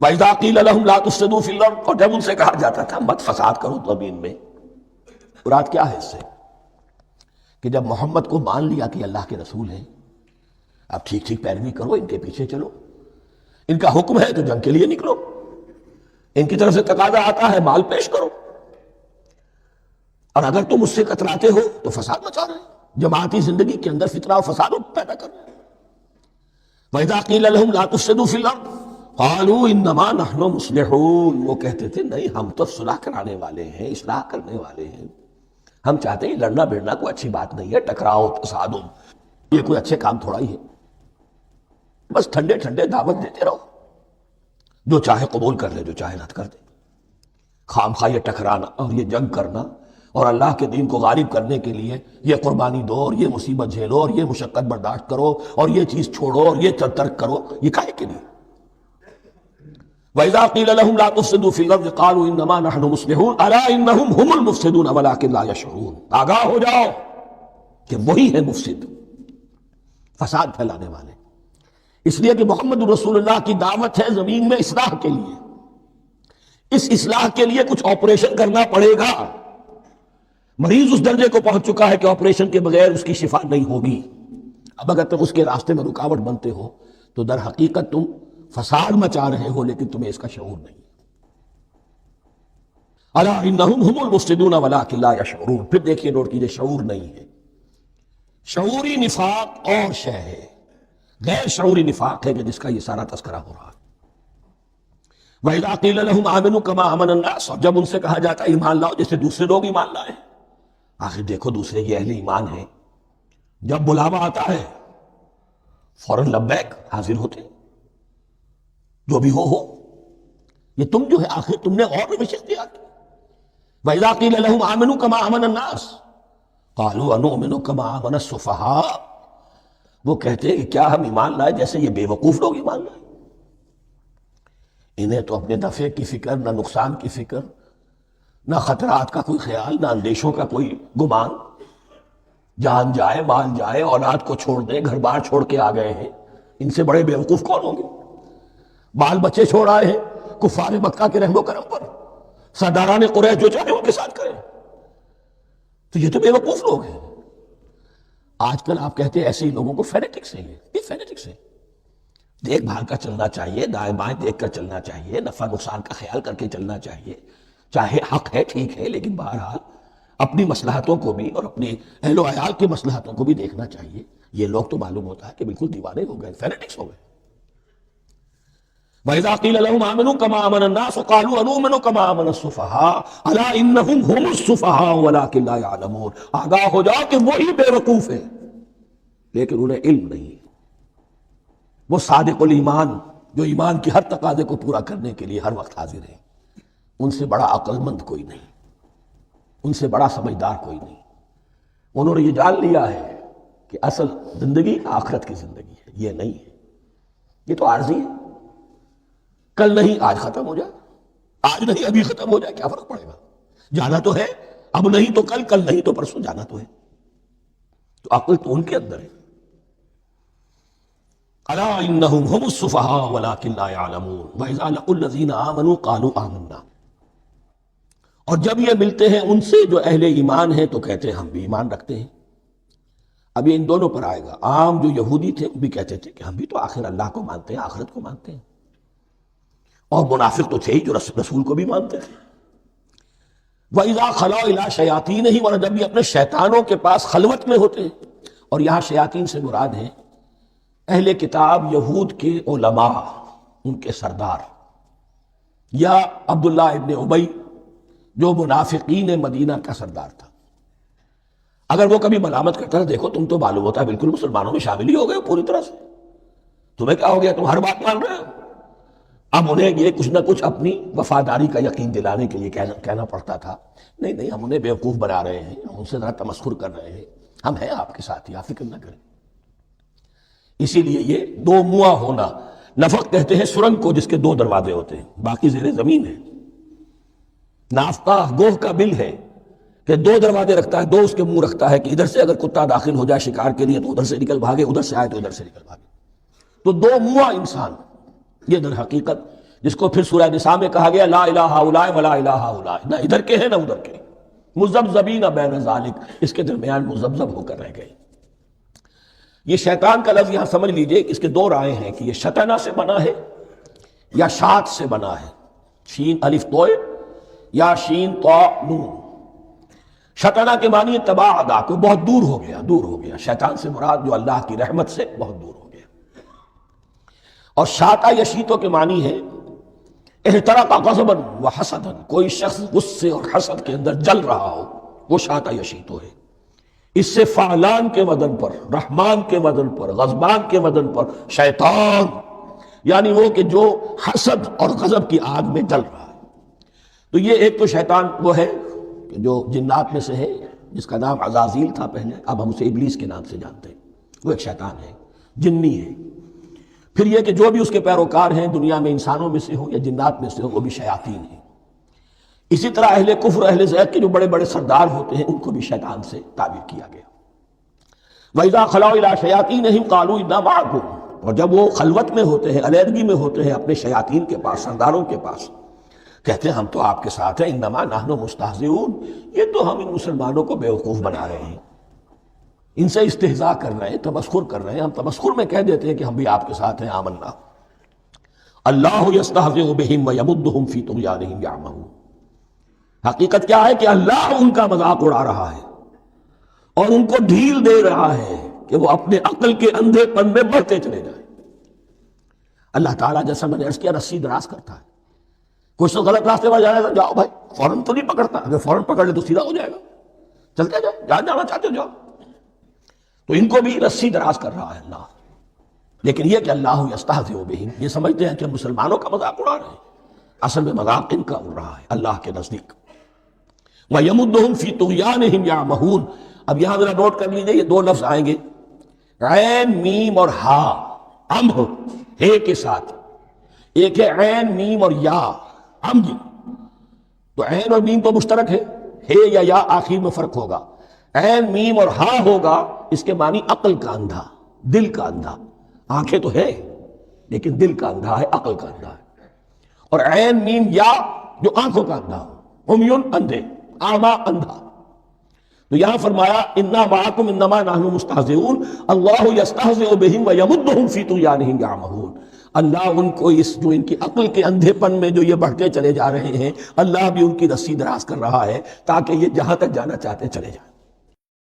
وَإِذَا قِيلَ لَهُمْ لَا تُفْسِدُوا فِي الْأَرْضِ، اور جب ان سے کہا جاتا تھا مت فساد کرو زمین میں، مراد کیا ہے اس سے؟ کہ جب محمد کو مان لیا کہ اللہ کے رسول ہیں، اب ٹھیک ٹھیک پیروی کرو، ان کے پیچھے چلو، ان کا حکم ہے تو جنگ کے لیے نکلو، ان کی طرف سے تقاضا آتا ہے مال پیش کرو، اور اگر تم اس سے کتراتے ہو تو فساد مچا رہے ہیں، جماعتی زندگی کے اندر فتنہ و فساد پیدا کر رہے ہیں۔ وَإِذَا قِيلَ لَهُمْ لَا تُفْسِدُوا فِي الْأَرْضِ قَالُوا إِنَّمَا نَحْنُ مُصْلِحُونَ، وہ کہتے تھے نہیں ہم تو صلح کرانے والے ہیں، اصلاح کرنے والے ہیں، ہم چاہتے ہیں لڑنا بھڑنا کوئی اچھی بات نہیں ہے، ٹکراؤ تصادم یہ کوئی اچھے کام تھوڑا ہی ہے، بس ٹھنڈے ٹھنڈے دعوت دیتے رہو، جو چاہے قبول کر لے جو چاہے رد کر دے، خام خواہ یہ ٹکرانا اور یہ جنگ کرنا اور اللہ کے دین کو غالب کرنے کے لیے یہ قربانی دو اور یہ مصیبت جھیلو اور یہ مشقت برداشت کرو اور یہ چیز چھوڑو اور یہ ترک کرو، یہ کاہے کے لیے؟ وَإِذَا قِيلَ لَهُمْ لَا تُفْسِدُوا فِي الْأَرْضِ قَالُوا إِنَّمَا نَحْنُ مُصْلِحُونَ أَلَا إِنَّهُمْ هُمُ الْمُفْسِدُونَ وَلَٰكِن لَا يَشْعُرُونَ، آگاہ ہو جاؤ کہ وہی ہے مفسد، فساد پھیلانے والے، اس لیے کہ محمد رسول اللہ کی دعوت ہے زمین میں اصلاح کے لیے، اس اصلاح کے لیے کچھ آپریشن کرنا پڑے گا، مریض اس درجے کو پہنچ چکا ہے کہ آپریشن کے بغیر اس کی شفا نہیں ہوگی، اب اگر تم اس کے راستے میں رکاوٹ بنتے ہو تو در حقیقت تم فساد مچا رہے ہو لیکن تمہیں اس کا شعور نہیں۔ الا انہم هم المفسدون ولکن لا یشعرون، پھر دیکھیے نوٹ کیجئے شعور نہیں ہے، شعوری نفاق اور شے ہے، غیر شعوری نفاق ہے کہ جس کا یہ سارا تذکرہ ہو رہا ہے۔ وَإِذَا قِيلَ لَهُمْ آمِنُوا كَمَا آمَنَ النَّاسُ، اور جب ان سے کہا جاتا ہے ایمان لاؤ جیسے دوسرے لوگ ایمان لائے، آخر دیکھو دوسرے یہ اہل ایمان ہیں، جب بلاوا آتا ہے فوراً لبیک حاضر ہوتے، جو بھی ہو یہ تم جو ہے آخر تم نے اور روش اختیار کی۔ وَإِذَا قِيلَ لَهُمْ آمِنُوا كَمَا آمَنَ النَّاسُ قَالُوا أَنُؤْمِنُ كَمَا آمَنَ السُّفَهَاءُ، وہ کہتے ہیں کہ کیا ہم ایمان لائے جیسے یہ بے وقوف لوگ ایمان لائے، انہیں تو اپنے نفع کی فکر، نہ نقصان کی فکر، نہ خطرات کا کوئی خیال، نہ اندیشوں کا کوئی گمان، جان جائے مال جائے، اولاد کو چھوڑ دیں، گھر بار چھوڑ کے آ گئے ہیں، ان سے بڑے بیوقوف کون ہوں گے؟ بال بچے چھوڑ آئے ہیں کفار مکہ کے رحم و کرم پر، سرداران قریش جو چاہے ان کے ساتھ کریں، تو یہ تو بیوقوف لوگ ہیں۔ آج کل آپ کہتے ہیں ایسے ہی لوگوں کو فینیٹکس ہیں، یہ فینیٹکس ہیں، دیکھ بھال کر چلنا چاہیے، دائیں بائیں دیکھ کر چلنا چاہیے، نفع نقصان کا خیال کر کے چلنا چاہیے، چاہے حق ہے ٹھیک ہے لیکن بہرحال اپنی مصلحتوں کو بھی اور اپنے اہل و عیال کی مصلحتوں کو بھی دیکھنا چاہیے۔ یہ لوگ تو معلوم ہوتا ہے کہ بالکل دیوانے ہو گئے، فینیٹکس ہو گئے۔ وَإِذَا قِيلَ لَهُمْ آمِنُوا كَمَا آمَنَ النَّاسُ قَالُوا أَنُؤْمِنُ كَمَا آمَنَ السُّفَهَاءُ أَلَا إِنَّهُمْ هُمُ السُّفَهَاءُ وَلَٰكِن لَا يَعْلَمُونَ، آگاہ ہو جاؤ کہ وہی بے وقوف ہے لیکن انہیں علم نہیں، وہ صادق الایمان جو ایمان کی ہر تقاضے کو پورا کرنے کے لیے ہر وقت حاضر ہیں، ان سے بڑا عقل مند کوئی نہیں، ان سے بڑا سمجھدار کوئی نہیں، انہوں نے یہ جان لیا ہے کہ اصل زندگی آخرت کی زندگی ہے، یہ نہیں ہے، یہ تو عارضی ہے، کل نہیں آج ختم ہو جائے، آج نہیں ابھی ختم ہو جائے، کیا فرق پڑے گا؟ جانا تو ہے، اب نہیں تو کل، کل نہیں تو پرسوں، جانا تو ہے، تو عقل تو ان کے اندر ہے۔ الا انہم هم السفہاء ولکن لا یعلمون واذا لقوا الذین آمنوا قالوا آمنا، اور جب یہ ملتے ہیں ان سے جو اہل ایمان ہیں تو کہتے ہیں ہم بھی ایمان رکھتے ہیں۔ اب یہ ان دونوں پر آئے گا، عام جو یہودی تھے وہ بھی کہتے تھے کہ ہم بھی تو آخر اللہ کو مانتے ہیں، آخرت کو مانتے ہیں، اور منافق تو تھے ہی جو رسول کو بھی مانتے تھے۔ وَإِذَا خَلَوْا إِلَىٰ شَيَاطِينِهِمْ، اور جب بھی اپنے شیطانوں کے پاس خلوت میں ہوتے ہیں، اور یہاں شیاطین سے مراد ہیں اہل کتاب یہود کے علماء، ان کے سردار، یا عبداللہ ابن ابی جو منافقین مدینہ کا سردار تھا، اگر وہ کبھی ملامت کرتا تھا دیکھو تم تو معلوم ہوتا ہے بالکل مسلمانوں میں شامل ہی ہو گئے پوری طرح سے، تمہیں کیا ہو گیا، تم ہر بات مان رہے ہو۔ اب انہیں یہ کچھ نہ کچھ اپنی وفاداری کا یقین دلانے کے لیے کہنا پڑتا تھا، نہیں نہیں ہم انہیں بیوقوف بنا رہے ہیں، ہم ان سے ذرا تمسخر کر رہے ہیں، ہم ہیں آپ کے ساتھ ہی، آپ فکر نہ کریں۔ اسی لیے یہ دو منہ ہونا، نفق کہتے ہیں سرنگ کو جس کے دو دروازے ہوتے ہیں، باقی زیر زمین ہے، نافقہ گوہ کا بل ہے کہ دو دروازے رکھتا ہے، دو اس کے منہ رکھتا ہے کہ ادھر سے اگر کتا داخل ہو جائے شکار کے لیے تو ادھر سے نکل بھاگے، ادھر سے آئے تو ادھر سے نکل بھاگے، تو دو منہ انسان، یہ در حقیقت جس کو پھر سورہ نساء میں کہا گیا لا الہ الا ولا الہ الا، نہ ادھر کے ہیں نہ ادھر کے، مذبذبین بین ذالک، اس کے درمیان مذبذب ہو کر رہ گئے۔ یہ شیطان کا لفظ یہاں سمجھ لیجئے کہ اس کے دو رائے ہیں کہ یہ شطنہ سے بنا ہے یا شات سے بنا ہے، شین الف توئے یا شین تو نون۔ شطنہ کے معنی تباعدا، کوئی بہت دور ہو گیا، دور ہو گیا، شیطان سے مراد جو اللہ کی رحمت سے بہت دور ہو گیا۔ اور شاتا یشیتو کے معنی ہے احترق غضبا و حسدا، کوئی شخص غصے اور حسد کے اندر جل رہا ہو، وہ شاتا یشیتو ہے۔ اس سے فعلان کے وزن پر، رحمان کے وزن پر، غضبان کے وزن پر شیطان، یعنی وہ کہ جو حسد اور غضب کی آگ میں جل رہا ہے۔ تو یہ ایک تو شیطان وہ ہے کہ جو جنات میں سے ہے، جس کا نام عزازیل تھا پہلے، اب ہم اسے ابلیس کے نام سے جانتے ہیں، وہ ایک شیطان ہے، جنی ہے۔ پھر یہ کہ جو بھی اس کے پیروکار ہیں دنیا میں، انسانوں میں سے ہوں یا جنات میں سے ہوں، وہ بھی شیاطین ہیں۔ اسی طرح اہل کفر، اہل زیغ کے جو بڑے بڑے سردار ہوتے ہیں، ان کو بھی شیطان سے تعبیر کیا گیا۔ وَإِذَا خَلَوْا إِلَىٰ شَيَاطِينِهِمْ قَالُوا إِنَّا مَعَكُمْ، اور جب وہ خلوت میں ہوتے ہیں، علیحدگی میں ہوتے ہیں اپنے شیاطین کے پاس، سرداروں کے پاس، کہتے ہیں ہم تو آپ کے ساتھ ہیں، انما نحن مستہزئون، یہ تو ہم ان مسلمانوں کو بیوقوف بنا رہے ہیں، ان سے استہزاء کر رہے ہیں، تمسخر کر رہے ہیں۔ ہم تمسخر میں کہہ دیتے ہیں کہ ہم بھی آپ کے ساتھ ہیں، آمنا۔ اللہ یستہزئ بہم ویمدہم فی طغیانہم یعمہون، حقیقت کیا ہے کہ اللہ ان کا مذاق اڑا رہا ہے اور ان کو ڈھیل دے رہا ہے کہ وہ اپنے عقل کے اندھے پن میں بڑھتے چلے جائیں۔ اللہ تعالیٰ جیسا میں نے عرض کیا رسی دراز کرتا ہے، کوئی شخص غلط راستے پر جائے گا، جاؤ بھائی، فوراً تو نہیں پکڑتا، اگر فوراً پکڑ لے تو سیدھا ہو جائے گا، چلتے جائے، جہاں جانا چاہتے ہو جاؤ۔ تو ان کو بھی رسی دراز کر رہا ہے اللہ، لیکن یہ کہ اللہ یستہزئ بہم، یہ سمجھتے ہیں کہ مسلمانوں کا مذاق اڑا رہے ہیں، اصل میں مذاق ان کا اڑ رہا ہے اللہ کے نزدیک۔ وَيَمُدُّهُمْ فِي طُغْيَانِهِمْ يَعْمَهُونَ، اب یہاں ذرا نوٹ کر لیجئے، یہ دو لفظ آئیں گے، عین میم اور ہا، امہ ہے کے ساتھ، ایک ہے عین میم اور یا امج، تو عین اور میم تو مشترک ہے یا آخر میں فرق ہوگا، عین میم اور ہا ہوگا، اس کے معنی عقل کا اندھا، دل کا اندھا، آنکھیں تو ہے لیکن دل کا اندھا ہے، عقل کا اندھا ہے۔ اور عین میم یا جو آنکھوں کا اندھا ہو، عمیٌ اندھے، اعمیٰ اندھا۔ تو یہاں فرمایا انا معکم انما نحن مستہزئون، اللہ یستہزئ بہم ویمدہم فی طغیانہم یعمہون، اللہ ان کو اس جو ان کی عقل کے اندھے پن میں جو یہ بڑھتے چلے جا رہے ہیں، اللہ بھی ان کی رسی دراز کر رہا ہے تاکہ یہ جہاں تک جانا چاہتے چلے جائیں۔